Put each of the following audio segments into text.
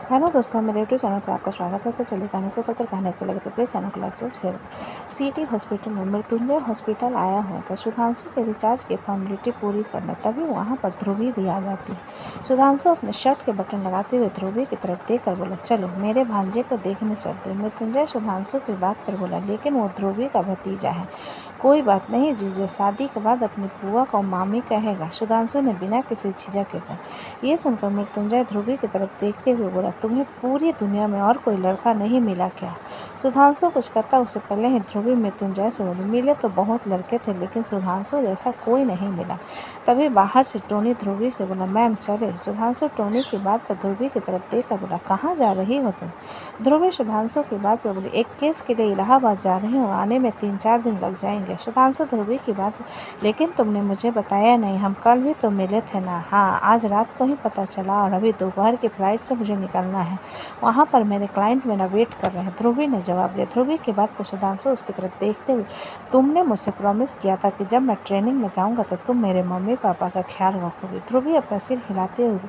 Hello दोस्तों, मेरे YouTube channel पर आपका स्वागत है। तो चलिए कहानी से पढ़कर कहानी अच्छी लगे तो प्लीज़ चैनल को लाइक जरूर शेयर। सिटी हॉस्पिटल में मृत्युंजय हॉस्पिटल आया हुआ था सुधांशु के रिचार्ज की फॉर्मेलिटी पूरी करने। तभी वहाँ पर ध्रुवी भी आ जाती है। सुधांशु अपने शर्ट के बटन लगाते हुए ध्रुवी की तरफ देखकर बोला, चलो मेरे भांजे को देखने चलते। मृत्युंजय सुधांशु की बात पर बोला, लेकिन वो ध्रुवी का भतीजा है। कोई बात नहीं जीजे, शादी के बाद अपनी बुआ को मामी कहेगा, सुधांशु ने बिना किसी झिझक के कहा। ये सुनकर मृत्युंजय ध्रुवी की तरफ देखते हुए बोला, तुम्हें पूरी दुनिया में और कोई लड़का नहीं मिला क्या? सुधांशु कुछ कहता उससे पहले ही ध्रुवी मृत्युंजय से बोली, मिले तो बहुत लड़के थे लेकिन सुधांशु जैसा कोई नहीं मिला। तभी बाहर से टोनी ध्रुवी से बोला, मैम चले। सुधांशु टोनी की बात पर ध्रुवी की तरफ देखकर बोला, कहाँ जा रही हो तुम? ध्रुवी सुधांशु की बात पर बोली, एक केस के लिए इलाहाबाद जा रही हूँ, आने में 3-4 दिन लग जाएंगे। सुधांशु ध्रुवी की बात, लेकिन तुमने मुझे बताया नहीं, हम कल भी तो मिले थे ना। हाँ, आज रात को ही पता चला और अभी दोपहर की फ्लाइट से मुझे निकलना है। वहाँ पर मेरे क्लाइंट मेरा वेट कर रहे हैं, ध्रुवी ने जवाब दिया। ध्रुवी की बात पर सुधांशु उसकी तरफ देखते हुए, तुमने मुझसे प्रॉमिस किया था कि जब मैं ट्रेनिंग में जाऊँगा तो तुम मेरे मम्मी पापा का ख्याल रखोगी। ध्रुवी अपना सिर हिलाते हुए,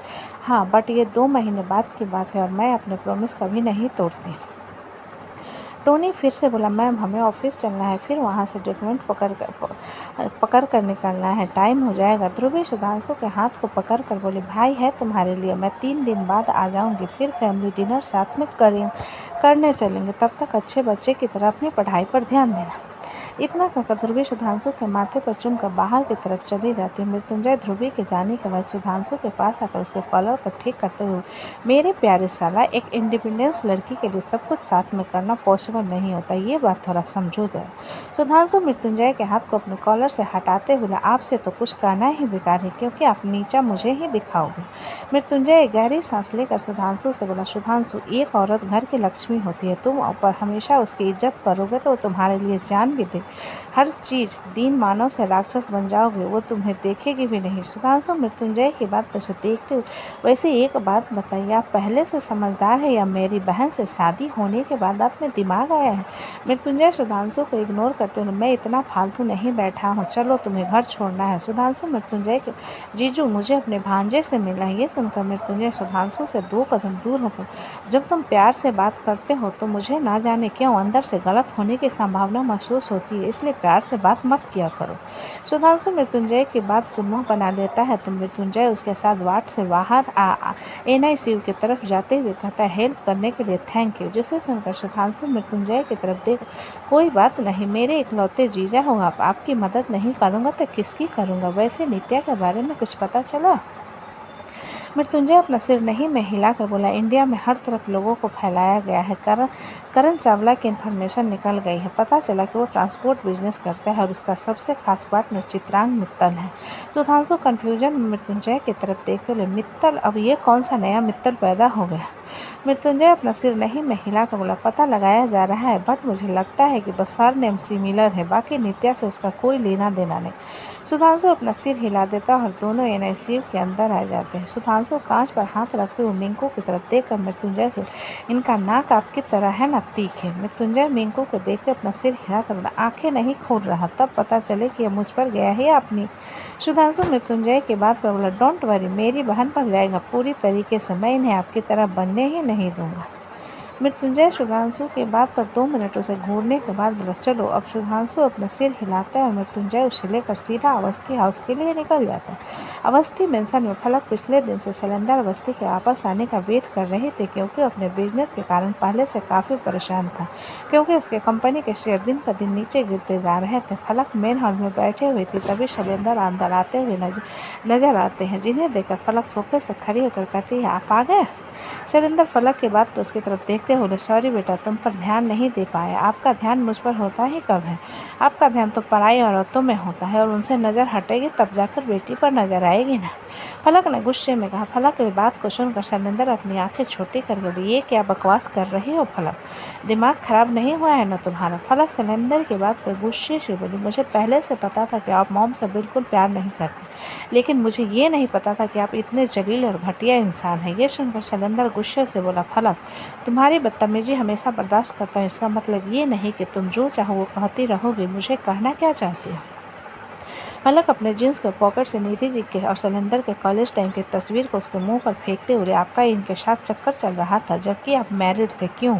हाँ बट ये 2 महीने बाद की बात है और मैं अपने प्रॉमिस कभी नहीं तोड़ती। टोनी फिर से बोला, मैम हमें ऑफिस चलना है, फिर वहाँ से डॉक्यूमेंट पकड़ कर निकलना है, टाइम हो जाएगा। ध्रुवी सुधांशु के हाथ को पकड़ कर बोले, भाई है तुम्हारे लिए, मैं 3 दिन बाद आ जाऊँगी, फिर फैमिली डिनर साथ में करने चलेंगे। तब तक अच्छे बच्चे की तरह अपनी पढ़ाई पर ध्यान देना। इतना कहकर ध्रुवी सुधांशु के माथे पर चुमकर बाहर की तरफ चली जाती है। मृत्युंजय ध्रुवी के जाने के बाद सुधांशु के पास आकर उसके कॉलर को ठीक करते हुए, मेरे प्यारे साला, एक इंडिपेंडेंस लड़की के लिए सब कुछ साथ में करना पॉसिबल नहीं होता, ये बात थोड़ा समझो जरा। सुधांशु मृत्युंजय के हाथ को अपने कॉलर से हटाते बोला, आपसे तो कुछ कहना ही बेकार है क्योंकि आप नीचा मुझे ही दिखाओगे। मृत्युंजय गहरी सांस लेकर सुधांशु से बोला, सुधांशु, एक औरत घर की लक्ष्मी होती है, तुम ऊपर हमेशा उसकी इज्जत करोगे तो तुम्हारे लिए जान भी दे हर चीज दीन मानव से राक्षस बन जाओगे, वो तुम्हें देखेगी भी नहीं। सुधांशु मृत्युंजय की बात पर से देखते हुए, वैसे एक बात बताइए, आप पहले से समझदार है या मेरी बहन से शादी होने के बाद आप में दिमाग आया है? मृत्युंजय सुधांशु को इग्नोर करते हुए, मैं इतना फालतू नहीं बैठा हूँ, चलो तुम्हें घर छोड़ना है। सुधांशु मृत्युंजय के, जीजू मुझे अपने भांजे से मिलना है। ये सुनकर मृत्युंजय सुधांशु से 2 कदम दूर होकर, जब तुम प्यार से बात करते हो तो मुझे ना जाने क्यों अंदर से गलत होने की संभावना महसूस होती है, इसलिए प्यार से बात मत किया करो। सुधांशु मृत्युंजय की बात सुनना बना लेता है तो मृत्युंजय उसके साथ वार्ड से बाहर NICU की तरफ जाते हुए कहता है, हेल्प करने के लिए थैंक यू। जिसे सुनकर सुधांशु मृत्युंजय की तरफ देख, कोई बात नहीं, मेरे इकलौते जीजा हो आप, आपकी मदद नहीं करूँगा तो किसकी करूँगा। वैसे नित्या के बारे में कुछ पता चला? मृत्युंजय अपना सिर नहीं में हिलाकर बोला, इंडिया में हर तरफ लोगों को फैलाया गया है, करण चावला की इन्फॉर्मेशन निकल गई है, पता चला कि वो ट्रांसपोर्ट बिजनेस करता है और उसका सबसे खास पार्टनर चित्रांग मित्तल है। सुधांशु कन्फ्यूजन में मृत्युंजय की तरफ देखते हुए, मित्तल, अब ये कौन सा नया मित्तल पैदा हो गया? मृत्युंजय अपना सिर नहीं में हिलाकर बोला, पता लगाया जा रहा है बट मुझे लगता है कि बस सरनेम सिमिलर है, बाकी नित्या से उसका कोई लेना देना नहीं। सुधांशु अपना सिर हिला देता और दोनों NICU के अंदर आ जाते हैं। सुधांशु कांच पर हाथ रखते हुए मिंकू की तरफ देखकर मृत्युंजय से, इनका नाक आपकी तरह है ना तीखे? मृत्युंजय मिंकू को देखते अपना सिर हिलाकर बोला, आंखें नहीं खोल रहा, तब पता चले कि यह मुझ पर गया है या अपनी। सुधांशु मृत्युंजय की बात पर बोला, डोंट वरी, मेरी बहन पर जाएगा पूरी तरीके से, मैं इन्हें आपकी तरह बनने ही नहीं दूंगा। मृत्युंजय सुधांशु के बात पर 2 मिनट उसे घूरने के बाद बोला, चलो। अब सुधांशु अपना सिर हिलाता है और मृत्युंजय उसे लेकर सीधा अवस्थी हाउस के लिए निकल जाता है। अवस्थी मेंशन में फलक पिछले दिन से शैलेंद्र अवस्थी के वापस आने का वेट कर रही थी क्योंकि अपने बिजनेस के कारण पहले से काफ़ी परेशान था, क्योंकि उसके कंपनी के शेयर दिन पर दिन नीचे गिरते जा रहे थे। फलक मेन हॉल में बैठे हुए थे, तभी शैलेंद्र अंदर आते हुए नजर आते हैं, जिन्हें देखकर फलक सोफे से खड़ी होकर कहती है, आप आ गए? शैलेंद्र फलक के बाद तो उसकी तरफ देखते हुए, सॉरी बेटा, तुम पर ध्यान नहीं दे पाया, आपका ध्यान मुझ पर होता ही कब है, आपका ध्यान तो पराई औरतों में होता है और उनसे नज़र हटेगी तब जाकर बेटी पर नजर आएगी ना। फलक ने गुस्से में कहा। फलक की बात को सुनकर शैलेंद्र अपनी आंखें छोटी कर बोली, ये क्या बकवास कर रही हो फलक, दिमाग खराब नहीं हुआ है ना तुम्हारा? फलक शैलेंद्र की बात पर गुस्से से बोली, मुझे पहले से पता था कि आप मॉम से बिल्कुल प्यार नहीं करते, लेकिन मुझे ये नहीं पता था कि आप इतने जलील और घटिया इंसान हैं। ये सुनकर शैलेंद्र गुस्से से बोला, फलक, तुम्हारी बदतमीजी हमेशा बर्दाश्त करता हूँ, इसका मतलब ये नहीं कि तुम जो चाहो वो कहती रहोगी, मुझे कहना क्या चाहती हो? फलक अपने जींस के पॉकेट से निधि जी के और शैलेंद्र के कॉलेज टाइम की तस्वीर को उसके मुंह पर फेंकते हुए, आपका इनके साथ चक्कर चल रहा था जबकि आप मैरिड थे, क्यों?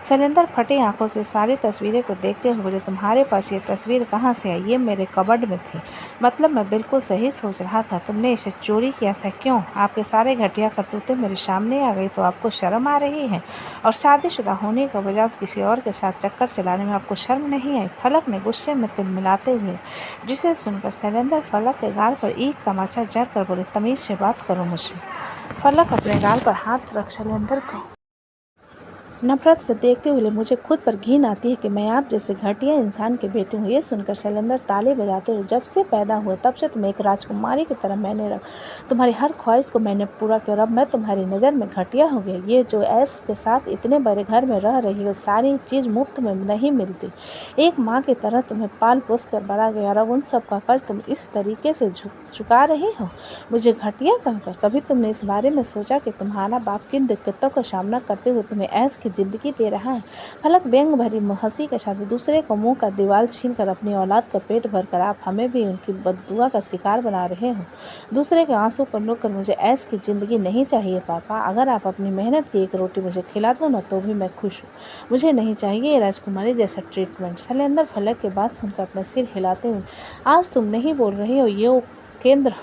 शैलेंद्र फटी आंखों से सारी तस्वीरें को देखते हुए बोले, तुम्हारे पास ये तस्वीर कहाँ से आई? ये मेरे कबर्ड में थी। मतलब मैं बिल्कुल सही सोच रहा था, तुमने इसे चोरी किया था, क्यों? आपके सारे घटिया करतूतें मेरे सामने आ गई तो आपको शर्म आ रही है? और शादीशुदा होने के बजाय किसी और के साथ चक्कर चलाने में आपको शर्म नहीं आई? फलक ने गुस्से में तिलमिलाते हुए, जिसे सुनकर शैलेंद्र फलक के गाल पर एक तमाचा जड़ कर बोले, तमीज से बात करो मुझसे। फलक अपने गाल पर हाथ रख शैलेंद्र को नफरत से देखते हुए, मुझे खुद पर घिन आती है कि मैं आप जैसे घटिया इंसान के बेटी हूँ। ये सुनकर शैलेंद्र ताली बजाते हुए, जब से पैदा हुए तब से तुम एक राजकुमारी की तरह मैंने रख, तुम्हारी हर ख्वाहिश को मैंने पूरा किया और अब मैं तुम्हारी नज़र में घटिया हो गया। ये जो ऐश के साथ इतने बड़े घर में रह रही हो, सारी चीज़ मुफ्त में नहीं मिलती। एक माँ की तरह तुम्हें पाल पोस कर बड़ा गया और अब उन सब का कर्ज तुम इस तरीके से चुका रही हो, मुझे घटिया कहकर। कभी तुमने इस बारे में सोचा कि तुम्हारा बाप किन दिक्कतों का सामना करते हुए तुम्हें ऐश की जिंदगी दे रहा है? फलक व्यंग भरी हंसी के साथ, दूसरे को मुंह का दीवार छीन कर अपनी औलाद का पेट भर कर आप हमें भी उनकी बद्दुआ का शिकार बना रहे हो। दूसरे के आंसू पर रोक कर, मुझे ऐश की जिंदगी नहीं चाहिए पापा, अगर आप अपनी मेहनत की एक रोटी मुझे खिला दो ना तो भी मैं खुश हूँ। मुझे नहीं चाहिए राजकुमारी जैसा ट्रीटमेंट। शैलेंद्र फलक की बात सुनकर अपना सिर हिलाते हुए, आज तुम नहीं बोल रही हो, ये केंद्र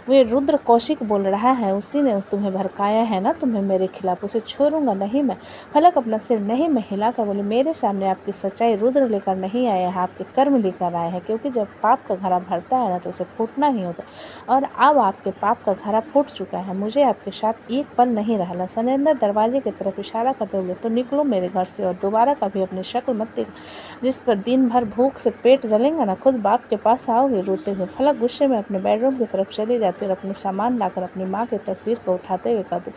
वे रुद्र कौशिक बोल रहा है, उसी ने तुम्हें भड़काया है ना तुम्हें मेरे खिलाफ, उसे छोड़ूंगा नहीं मैं। फलक अपना सिर नहीं में हिलाकर बोले, मेरे सामने आपकी सच्चाई रुद्र लेकर नहीं आया है, आपके कर्म लेकर आए हैं, क्योंकि जब पाप का घड़ा भरता है ना तो उसे फूटना ही होता, और अब आपके पाप का घड़ा फूट चुका है। मुझे आपके साथ एक पल नहीं रहना। शैलेंद्र दरवाजे की तरफ इशारा करते हुए, तो निकलो मेरे घर से और दोबारा कभी अपनी शक्ल मत देखो, जिस पर दिन भर भूख से पेट जलेंगे ना खुद बाप के पास आओगे रोते हुए। फलक गुस्से में अपने बेडरूम की तरफ चली जाती और अपने सामान लाकर अपनी माँ की तस्वीर को उठाते हुए कहते,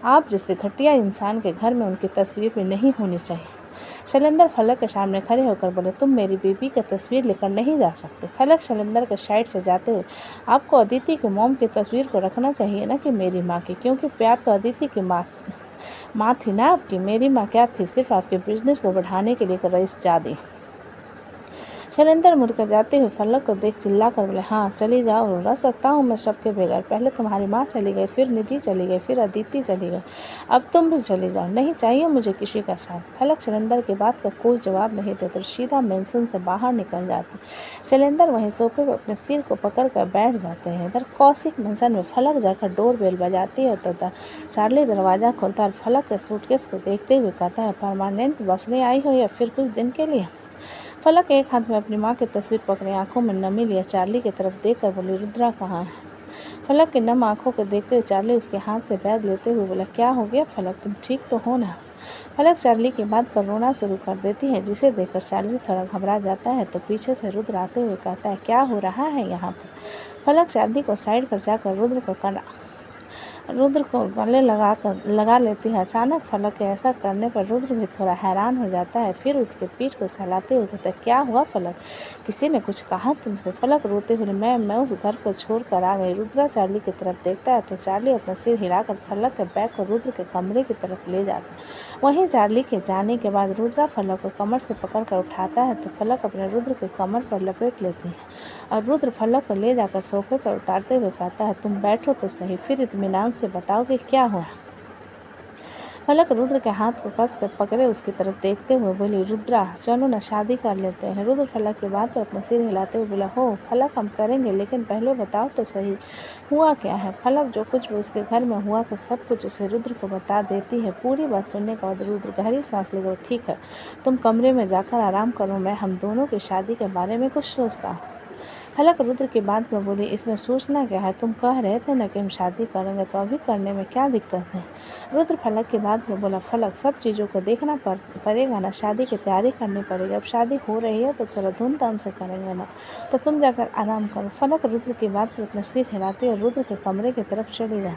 आप जैसे घटिया इंसान के घर में उनकी तस्वीर भी नहीं होनी चाहिए। शैलेंद्र फलक के सामने खड़े होकर बोले, तुम मेरी बीबी की तस्वीर लेकर नहीं जा सकते। फलक शैलेंद्र के साइड से जाते हुए, आपको अदिति की मोम की तस्वीर को रखना चाहिए ना कि मेरी माँ की, क्योंकि प्यार तो अदिति की माँ थी ना आपकी। मेरी माँ क्या थी, सिर्फ आपके बिजनेस को बढ़ाने के लिए कर रईस जादी। शैलेंद्र मुड़कर जाते हुए फलक को देख चिल्ला कर बोले, हाँ चली जाओ, रह सकता हूँ मैं सबके बगैर। पहले तुम्हारी माँ चली गई, फिर निधि चली गई, फिर अदिति चली गई, अब तुम भी चली जाओ, नहीं चाहिए मुझे किसी का साथ। फलक शैलेंद्र की बात का कोई जवाब नहीं देते, सीधा मेंशन से बाहर निकल जाते। शैलेंद्र वहीं सोफे पर अपने सिर को पकड़ कर बैठ जाते हैं। इधर कौशिक मेंशन में फलक जाकर डोर बेल बजाती है तो चार्ली दरवाज़ा खोलता है। फलक के सूटकेस को देखते हुए कहता है, परमानेंट बसने आई हो या फिर कुछ दिन के लिए? फलक एक हाथ में अपनी माँ की तस्वीर पकड़े आंखों में नमी लिया चार्ली की तरफ देखकर बोली, रुद्रा कहाँ है? फलक के नम आंखों को देखते हुए चार्ली उसके हाथ से बैग लेते हुए बोला, क्या हो गया फलक, तुम ठीक तो हो ना? फलक चार्ली की बात पर रोना शुरू कर देती है, जिसे देखकर चार्ली थोड़ा घबरा जाता है तो पीछे से रुद्र आते हुए कहता है, क्या हो रहा है यहाँ पर? फलक चार्ली को साइड कर जाकर रुद्र को गले लगा लेती है। अचानक फलक के ऐसा करने पर रुद्र भी थोड़ा हैरान हो जाता है, फिर उसके पीठ को सहलाते हुए कहता है, क्या हुआ फलक, किसी ने कुछ कहा तुमसे? फलक रोते हुए, मैं उस घर को छोड़ कर आ गई। रुद्रा चार्ली की तरफ देखता है तो चार्ली अपना सिर हिलाकर फलक के बैग को रुद्र के कमरे की तरफ ले जाता है। वहीं चार्ली के जाने के बाद रुद्रा फलक को कमर से पकड़ कर उठाता है तो फलक अपने रुद्र के कमर पर लपेट लेती है और रुद्र फलक को ले जाकर सोफे पर उतारते हुए कहता है, तुम बैठो तो सही, फिर इत्मीनान से बताओ कि क्या हुआ। फलक रुद्र के हाथ को कस कर पकड़े उसकी तरफ देखते हुए बोली, रुद्रा चलो ना शादी कर लेते हैं। रुद्र फलक की बात पर अपना सिर हिलाते हुए बोला, हो फलक हम करेंगे, लेकिन पहले बताओ तो सही हुआ क्या है। फलक जो कुछ भी उसके घर में हुआ था सब कुछ उसे रुद्र को बता देती है। पूरी बात सुनने के बाद रुद्र गहरी सांस लेकर, ठीक है तुम कमरे में जाकर आराम करो, मैं हम दोनों की शादी के बारे में कुछ सोचता हूँ। फलक रुद्र की बात में बोली, इसमें सोचना क्या है, तुम कह रहे थे ना कि हम शादी करेंगे तो अभी करने में क्या दिक्कत है? रुद्र फलक की बात में बोला, फलक सब चीज़ों को देखना पड़ेगा ना, शादी की तैयारी करनी पड़ेगी, अब शादी हो रही है तो थोड़ा धूमधाम से करेंगे ना, तो तुम जाकर आराम करो। फलक रुद्र की बात पर अपना सिर हिलाते हुए रुद्र के कमरे की तरफ चली गई।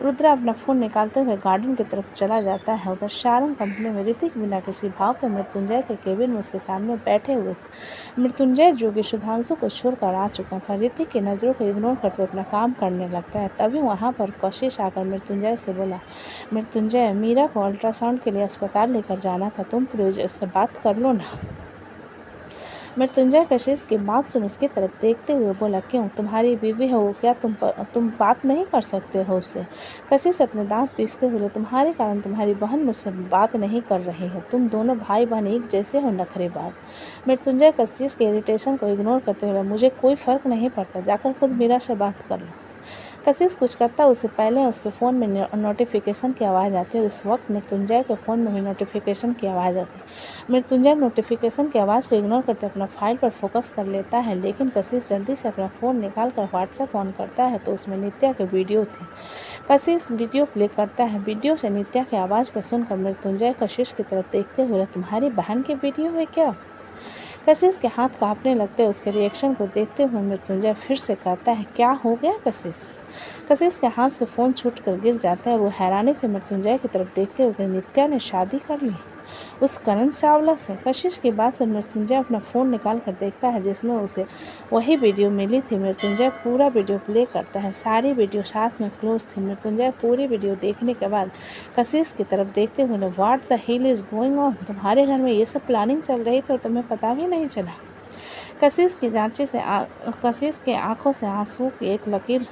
रुद्रा अपना फ़ोन निकालते हुए गार्डन की तरफ चला जाता है। उधर शारंग कंपनी में ऋतिक बिना किसी भाव के मृत्युंजय के केबिन में उसके सामने बैठे हुए थे। मृत्युंजय जो कि सुधांशु को छोड़कर आ चुका था, ऋतिक की नज़रों को इग्नोर करते अपना काम करने लगता है। तभी वहाँ पर कशिश आकर मृत्युंजय से बोला, मृत्युंजय मीरा को अल्ट्रासाउंड के लिए अस्पताल लेकर जाना था, तुम प्लीज उससे बात कर लो ना। मृत्युंजय कशिश की बात सुन उसकी तरफ देखते हुए बोला, क्यों, तुम्हारी बीवी हो क्या, तुम बात नहीं कर सकते हो उससे? कशिश अपने दांत पीसते हुए, तुम्हारे कारण तुम्हारी बहन मुझसे बात नहीं कर रही है, तुम दोनों भाई बहन एक जैसे हो नखरेबाज। मृत्युंजय कशिश के इरिटेशन को इग्नोर करते हुए, मुझे कोई फर्क नहीं पड़ता, जाकर खुद मीरा से बात कर लो। कशिश कुछ करता उससे पहले उसके फ़ोन में नोटिफिकेशन की आवाज़ आती है और इस वक्त मृत्युंजय के फ़ोन में भी नोटिफिकेशन की आवाज़ आती है। मृत्युंजय नोटिफिकेशन की आवाज़ को इग्नोर करते अपना फाइल पर फोकस कर लेता है, लेकिन कशिश जल्दी से अपना फ़ोन निकाल कर व्हाट्सएप ऑन करता है तो उसमें नित्या की वीडियो थी। कशिश वीडियो प्ले करता है। वीडियो से नित्या की आवाज़ को सुनकर मृत्युंजय कशिश की तरफ देखते हुए, तुम्हारी बहन की वीडियो है क्या? कशिश के हाथ कांपने लगते उसके रिएक्शन को देखते हुए मृत्युंजय फिर से कहता है, क्या हो गया कशिश? कशिश के हाथ से फ़ोन छूट कर गिर जाता है और वो हैरानी से मृत्युंजय की तरफ देखते हुए, नित्या ने शादी कर ली उस करण चावला से? कशिश की बात सुन मृत्युंजय अपना फ़ोन निकाल कर देखता है जिसमें उसे वही वीडियो मिली थी। मृत्युंजय पूरा वीडियो प्ले करता है। सारी वीडियो साथ में क्लोज थी। मृत्युंजय पूरी वीडियो देखने के बाद कशिश की तरफ देखते हुए, what the hell is going on? तुम्हारे घर में ये सब प्लानिंग चल रही थी और तुम्हें पता भी नहीं चला? कशिश के आंखों से आंसू की एक लकीर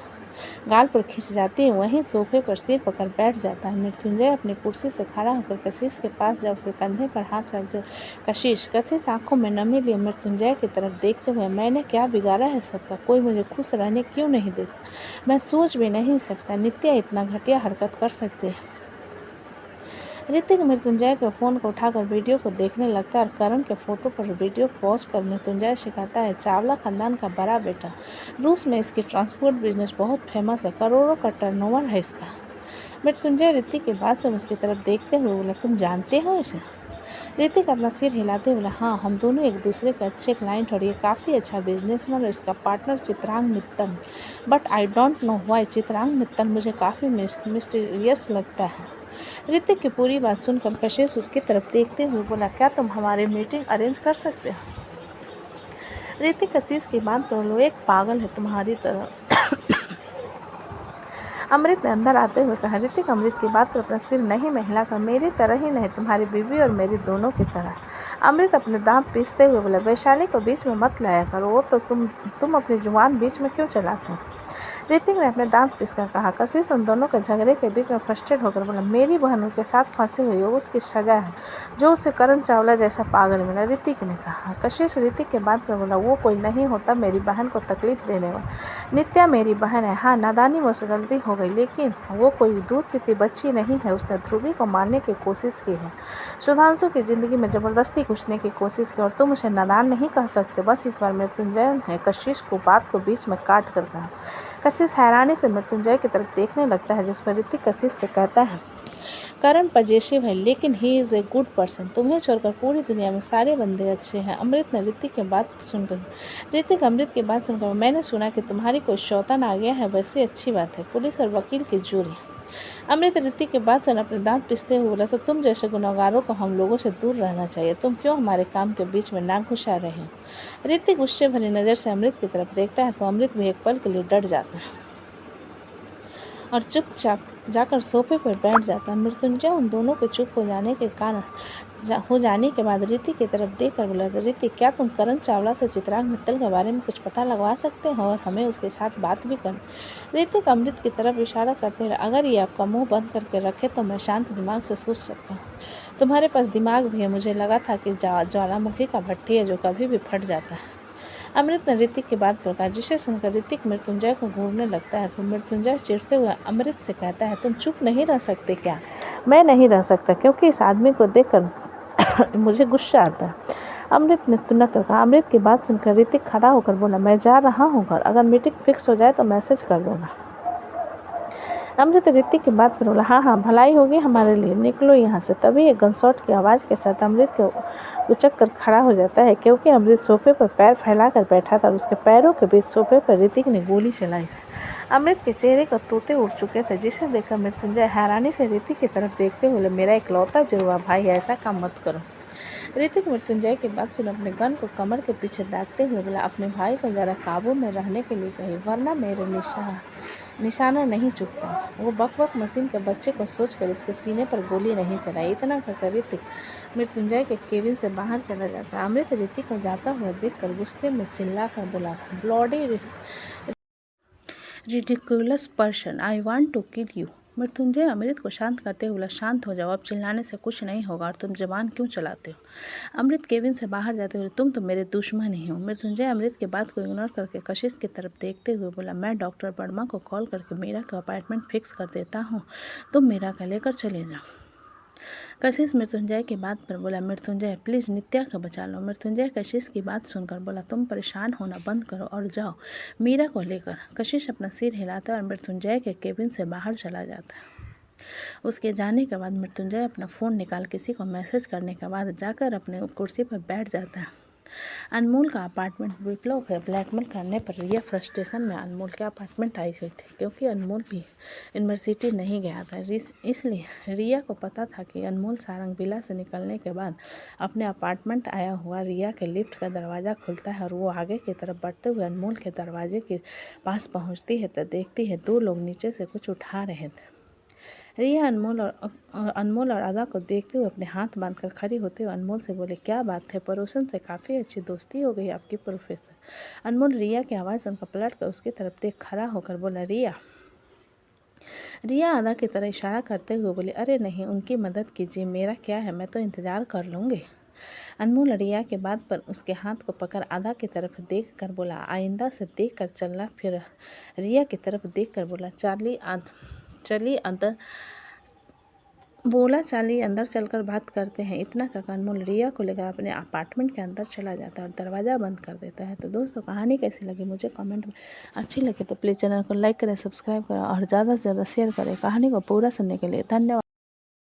गाल पर खिंच जाती है। वहीं सोफे पर सिर पकड़ बैठ जाता है। मृत्युंजय अपनी कुर्सी से खड़ा होकर कशिश के पास जा उसके कंधे पर हाथ रखते, कशिश आंखों में नमी लिए मृत्युंजय की तरफ देखते हुए, मैंने क्या बिगाड़ा है सबका? कोई मुझे खुश रहने क्यों नहीं देता? मैं सोच भी नहीं सकता नित्या इतना घटिया हरकत कर सकती है। ऋतिक मृत्युंजय के फ़ोन को उठाकर वीडियो को देखने लगता है और करण के फ़ोटो पर वीडियो पॉज कर मृत्युंजय सिखाता है, चावला खानदान का बड़ा बेटा, रूस में इसकी ट्रांसपोर्ट बिजनेस बहुत फेमस है, करोड़ों का टर्नओवर है इसका। मृत्युंजय ऋतिक के बाद से उसकी तरफ देखते हुए बोला, तुम जानते हो इसे? ऋतिक अपना सिर हिलाते बोला, हाँ, हम दोनों एक दूसरे के अच्छे क्लाइंट और ये काफ़ी अच्छा बिजनेसमैन और इसका partner Chitrang Mittal, but I don't know why Chitrang Mittal मुझे काफ़ी मिस्टीरियस लगता है। ऋतिक की पूरी बात सुनकर कशिश उसकी तरफ देखते हुए बोला, क्या तुम हमारी मीटिंग अरेंज कर सकते हो? ऋतिक कशिश की बात पर लो, एक पागल है तुम्हारी तरह। अमृत ने अंदर आते हुए कहा। ऋतिक अमृत की बात पर अपना सिर नहीं में हिलाकर, मेरी तरह ही नहीं, तुम्हारी बीवी और मेरी दोनों की तरह। अमृत अपने दांत पीसते हुए बोला, वैशाली को बीच में मत लाया करो, वो तो तुम अपनी जुबान बीच में क्यों चलाते हो? ऋतिक ने अपने दांत पीसकर कहा। कशिश उन दोनों के झगड़े के बीच में फ्रस्ट्रेट होकर बोला, मेरी बहन उनके साथ फंसी हुई हो, उसकी सजा है जो उसे करण चावला जैसा पागल मिला। ऋतिक ने कहा। कशिश ऋतिक के बात पर बोला, वो कोई नहीं होता मेरी बहन को तकलीफ देने वाला। नित्या मेरी बहन है। हाँ, नादानी में उससे गलती हो गई, लेकिन वो कोई दूध पीती बच्ची नहीं है। उसने ध्रुवी को मारने की कोशिश की है, सुधांशु की ज़िंदगी में ज़बरदस्ती घुसने की कोशिश की, और तुम उसे नादान नहीं कह सकते। बस इस बार मृत्युंजय ने कशिश को बात को बीच में काट कर कहा। कशिश हैरानी से मृत्युंजय की तरफ देखने लगता है, जिस पर ऋतिक कशिश से कहता है, करण पजेशिव है लेकिन he is a good person. तुम्हें छोड़कर पूरी दुनिया में सारे बंदे अच्छे हैं। अमृत ने ऋतिक की बात सुनकर अमृत की बात सुनकर, मैंने सुना कि तुम्हारी कोई शौतान आ गया है, वैसे अच्छी बात है, पुलिस और वकील की जोड़ी। अमृत ऋतिक के बाद सुन अपने दांत पिसते हुए बोला, तो तुम जैसे गुनहगारों को हम लोगों से दूर रहना चाहिए, तुम क्यों हमारे काम के बीच में नाक घुसा रहे हो? ऋतिक गुस्से भरी नज़र से अमृत की तरफ देखता है तो अमृत भी एक पल के लिए डर जाता है और चुपचाप जाकर सोफे पर बैठ जाता है। मृत्युंजय उन दोनों के चुप हो जाने के बाद ऋतिक की तरफ देखकर बोला, ऋतिक, क्या तुम करण चावला से चित्रांग मित्तल के बारे में कुछ पता लगवा सकते हो और हमें उसके साथ बात भी करनी? ऋतिक अमृत की तरफ इशारा करते हुए, अगर ये आपका मुंह बंद करके रखे तो मैं शांत दिमाग से सोच सकता हूँ। तुम्हारे पास दिमाग भी है, मुझे लगा था कि ज्वालामुखी का भट्टी है जो कभी भी फट जाता है। अमृत ने ऋतिक की बात पर कहा, जिसे सुनकर ऋतिक मृत्युंजय को घूरने लगता है तो मृत्युंजय चिढ़ते हुए अमृत से कहता है, तुम चुप नहीं रह सकते क्या? मैं नहीं रह सकता क्योंकि इस आदमी को देखकर मुझे गुस्सा आता है। अमृत ने तुनक कर कहा। अमृत की बात सुनकर ऋतिक खड़ा होकर बोला, मैं जा रहा हूँ घर, अगर मीटिंग फिक्स हो जाए तो मैसेज कर दूँगा। अमृत ऋतिक की बात पर बोला, हाँ हाँ, भलाई होगी हमारे लिए, निकलो यहाँ से। तभी एक गनशॉट की आवाज़ के साथ अमृत के उचक कर खड़ा हो जाता है क्योंकि अमृत सोफे पर पैर फैला कर बैठा था और उसके पैरों के बीच सोफे पर ऋतिक ने गोली चलाई। अमृत के चेहरे का तोते उड़ चुके थे, जिसे देखकर मृत्युंजय हैरानी से ऋतिक की तरफ देखते हुए, मेरा इकलौता जुड़वा भाई, ऐसा काम मत करो। ऋतिक मृत्युंजय की बात सुन अपने गन को कमर के पीछे दागते हुए बोला, अपने भाई को ज़रा काबू में रहने के लिए कही, वरना मेरे निशान निशाना नहीं चूकता। वो बक मशीन के बच्चे को सोचकर इसके सीने पर गोली नहीं चलाई। इतना कहकर ऋतिक मृत्युंजय के केबिन से बाहर चला जाता। अमृत ऋतिक को जाता हुआ देखकर गुस्से में चिल्लाकर बोला, bloody ridiculous person, I want to kill you. Mrityunjay Amrit को शांत करते हुए बोला, शांत हो जाओ, अब चिल्लाने से कुछ नहीं होगा और तुम जबान क्यों चलाते हो। अमृत केबिन से बाहर जाते हुए, तुम तो मेरे दुश्मन ही हो। मृत्युंजय अमृत की बात को इग्नोर करके कशिश की तरफ देखते हुए बोला, मैं डॉक्टर वर्मा को कॉल करके मीरा का अपॉइंटमेंट फिक्स कर देता हूँ, तुम मीरा का लेकर चले जाओ। कशिश मृत्युंजय की बात पर बोला, मृत्युंजय प्लीज़ नित्या को बचा लो। मृत्युंजय कशिश की बात सुनकर बोला, तुम परेशान होना बंद करो और जाओ मीरा को लेकर। कशिश अपना सिर हिलाता और मृत्युंजय के केबिन से बाहर चला जाता है। उसके जाने के बाद मृत्युंजय अपना फ़ोन निकाल किसी को मैसेज करने के बाद जाकर अपने कुर्सी पर बैठ जाता है। अनमोल का अपार्टमेंट विप्लव के ब्लैकमेल करने पर रिया फ्रस्ट्रेशन में अनमोल के अपार्टमेंट आई हुई थी, क्योंकि अनमोल भी यूनिवर्सिटी नहीं गया था। इसलिए रिया को पता था कि अनमोल सारंग विला से निकलने के बाद अपने अपार्टमेंट आया हुआ। रिया के लिफ्ट का दरवाज़ा खुलता है और वो आगे की तरफ बढ़ते हुए अनमोल के दरवाजे के पास पहुँचती है तो देखती है 2 लोग नीचे से कुछ उठा रहे थे। रिया अनमोल और अदा को देखते हुए अपने हाथ बांधकर खड़ी होते हुए अनमोल से बोले, क्या बात है, पड़ोसन से काफ़ी अच्छी दोस्ती हो गई आपकी प्रोफेसर। अनमोल रिया की आवाज़ सुनकर पलट कर उसकी तरफ देख खड़ा होकर बोला, रिया। रिया अदा की तरह इशारा करते हुए बोली, अरे नहीं, उनकी मदद कीजिए, मेरा क्या है, मैं तो इंतज़ार कर लूँगी। अनमोल रिया के बात पर उसके हाथ को पकड़ अदा की तरफ देख कर बोला, आइंदा से देख कर चलना। फिर रिया की तरफ देख कर बोला, चाली अंदर चलकर बात करते हैं। इतना कहकर अनमोल रिया को लेकर अपने अपार्टमेंट के अंदर चला जाता है और दरवाज़ा बंद कर देता है। तो दोस्तों, कहानी कैसी लगी मुझे कमेंट में अच्छी लगे तो प्लीज़ चैनल को लाइक करें, सब्सक्राइब करें और ज़्यादा से ज़्यादा शेयर करें। कहानी को पूरा सुनने के लिए धन्यवाद।